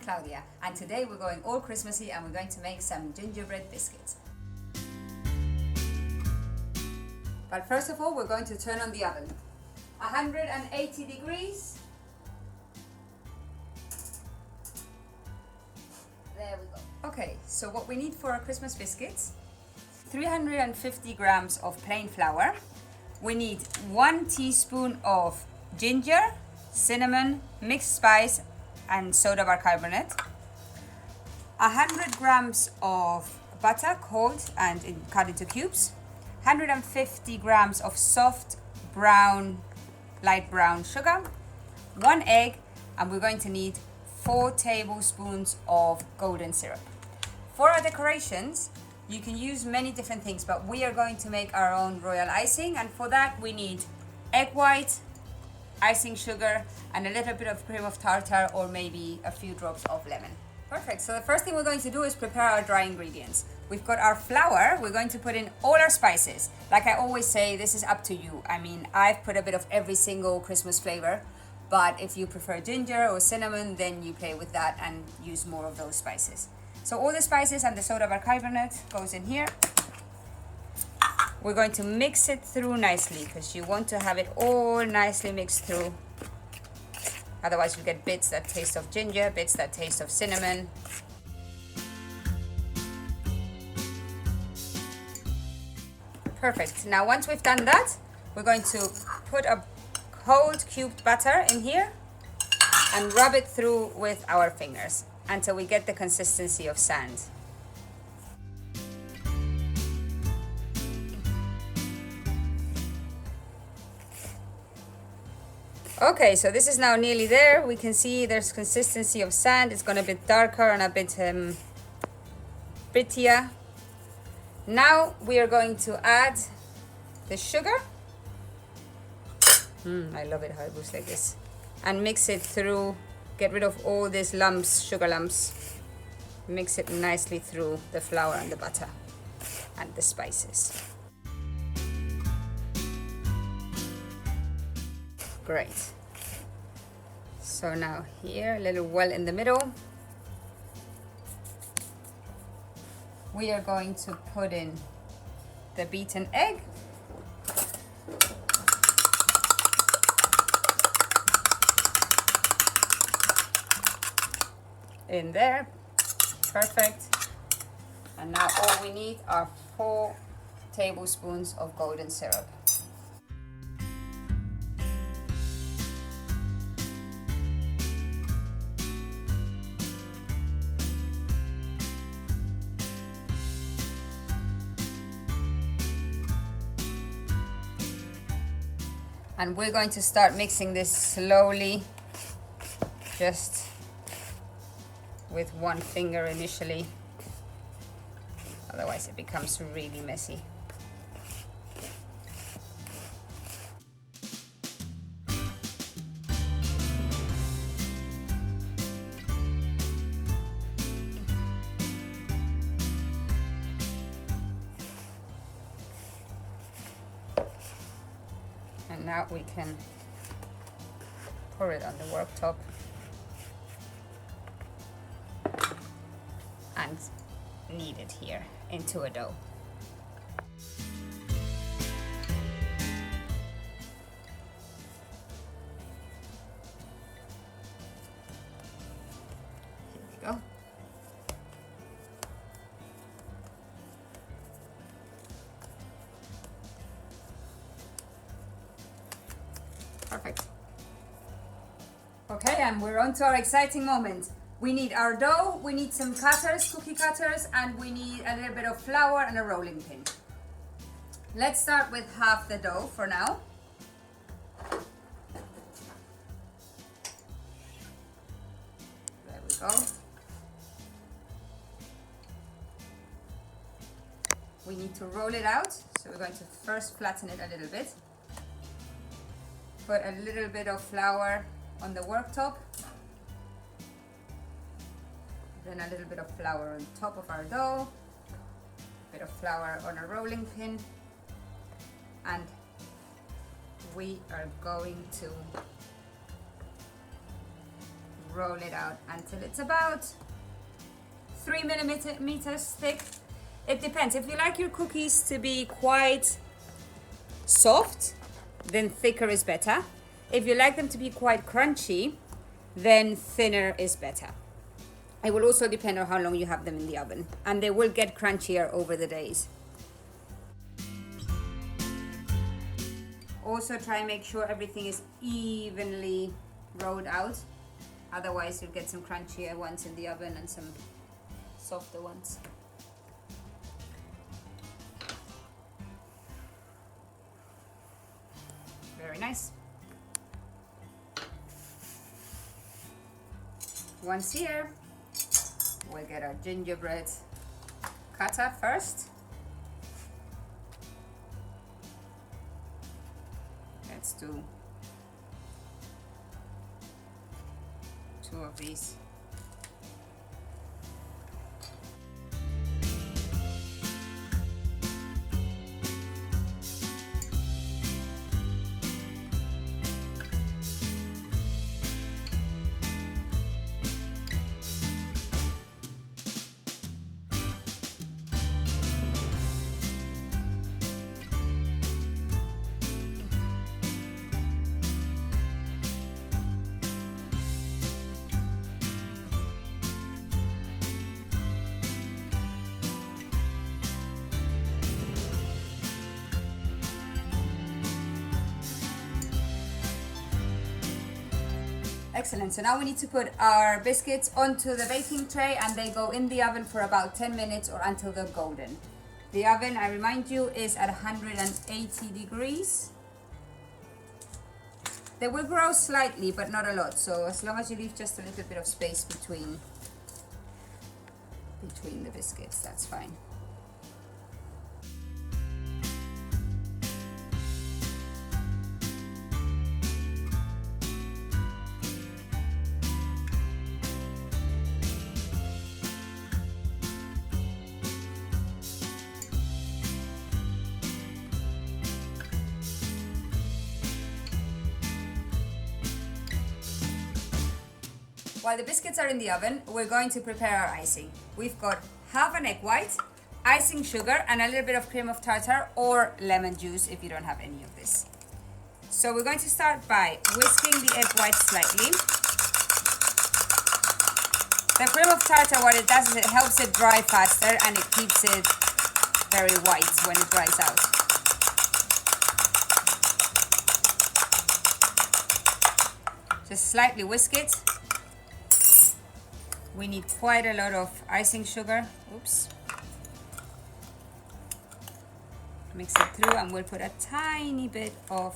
Claudia, and today we're going all Christmassy and we're going to make some gingerbread biscuits. But first of all, we're going to turn on the oven. 180 degrees. There we go. Okay, so what we need for our Christmas biscuits: 350 grams of plain flour. We need 1 teaspoon of ginger, cinnamon, mixed spice, and soda bicarbonate. 100 grams of butter, cold and cut into cubes. 150 grams of soft brown, light brown sugar. 1 egg, and we're going to need 4 tablespoons of golden syrup. For our decorations, you can use many different things, but we are going to make our own royal icing, and for that we need egg white, icing sugar, and a little bit of cream of tartar, or maybe a few drops of lemon. Perfect. So the first thing we're going to do is prepare our dry ingredients. We've got our flour. We're going to put in all our spices. Like I always say, this is up to you. I mean, I've put a bit of every single Christmas flavor, but if you prefer ginger or cinnamon, then you play with that and use more of those spices. So all the spices and the soda bicarbonate goes in here. We're going to mix it through nicely because you want to have it all nicely mixed through. Otherwise you get bits that taste of ginger, bits that taste of cinnamon. Perfect. Now once we've done that, we're going to put a cold cubed butter in here and rub it through with our fingers until we get the consistency of sand. Okay, so this is now nearly there. We can see there's consistency of sand. It's gone a bit darker and a bit prettier. Now we are going to add the sugar. I love it how it looks like this. And mix it through. Get rid of all these lumps, sugar lumps. Mix it nicely through the flour and the butter and the spices. Great. So now here, a little well in the middle. We are going to put in the beaten egg. In there. Perfect. And now all we need are 4 tablespoons of golden syrup. And we're going to start mixing this slowly, just with one finger initially, otherwise it becomes really messy. And now we can pour it on the worktop and knead it here into a dough. Here we go. Perfect. Okay, and we're on to our exciting moment. We need our dough, we need some cutters, cookie cutters, and we need a little bit of flour and a rolling pin. Let's start with half the dough for now. There we go. We need to roll it out, so we're going to first flatten it a little bit. Put a little bit of flour on the worktop. Then a little bit of flour on top of our dough, a bit of flour on a rolling pin, and we are going to roll it out until it's about 3 millimeters thick. It depends. If you like your cookies to be quite soft, then thicker is better. If you like them to be quite crunchy, then thinner is better. It will also depend on how long you have them in the oven, and they will get crunchier over the days. Also try and make sure everything is evenly rolled out, otherwise you'll get some crunchier ones in the oven and some softer ones. Very nice. Once here, we'll get our gingerbread cutter first. Let's do 2 of these. Excellent. So now we need to put our biscuits onto the baking tray, and they go in the oven for about 10 minutes or until they're golden. The oven, I remind you, is at 180 degrees. They will grow slightly, but not a lot. So as long as you leave just a little bit of space between the biscuits, that's fine. While the biscuits are in the oven, we're going to prepare our icing. We've got half an egg white, icing sugar, and a little bit of cream of tartar or lemon juice if you don't have any of this. So we're going to start by whisking the egg white slightly. The cream of tartar, what it does is it helps it dry faster and it keeps it very white when it dries out. Just slightly whisk it. We need quite a lot of icing sugar. Oops. Mix it through, and we'll put a tiny bit of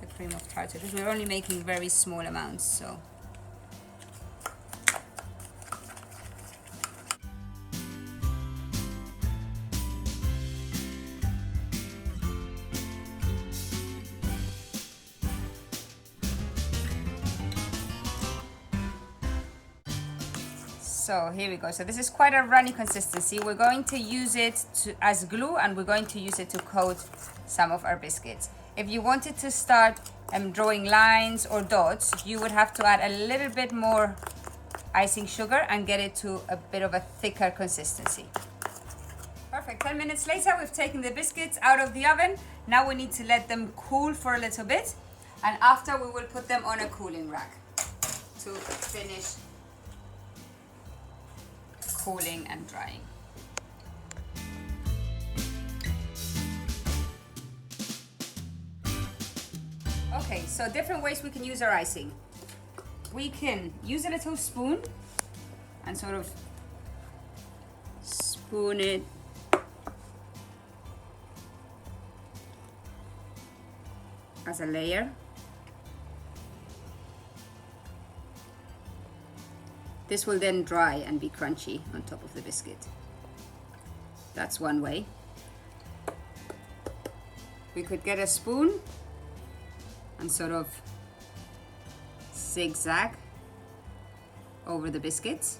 the cream of tartar because we're only making very small amounts, so. So here we go. So this is quite a runny consistency. We're going to use it as glue, and we're going to use it to coat some of our biscuits. If you wanted to start drawing lines or dots, you would have to add a little bit more icing sugar and get it to a bit of a thicker consistency. Perfect. 10 minutes later, we've taken the biscuits out of the oven. Now we need to let them cool for a little bit, and after we will put them on a cooling rack to finish cooling and drying. Okay, so different ways we can use our icing. We can use a little spoon and sort of spoon it as a layer. This will then dry and be crunchy on top of the biscuit. That's one way. We could get a spoon and sort of zigzag over the biscuits.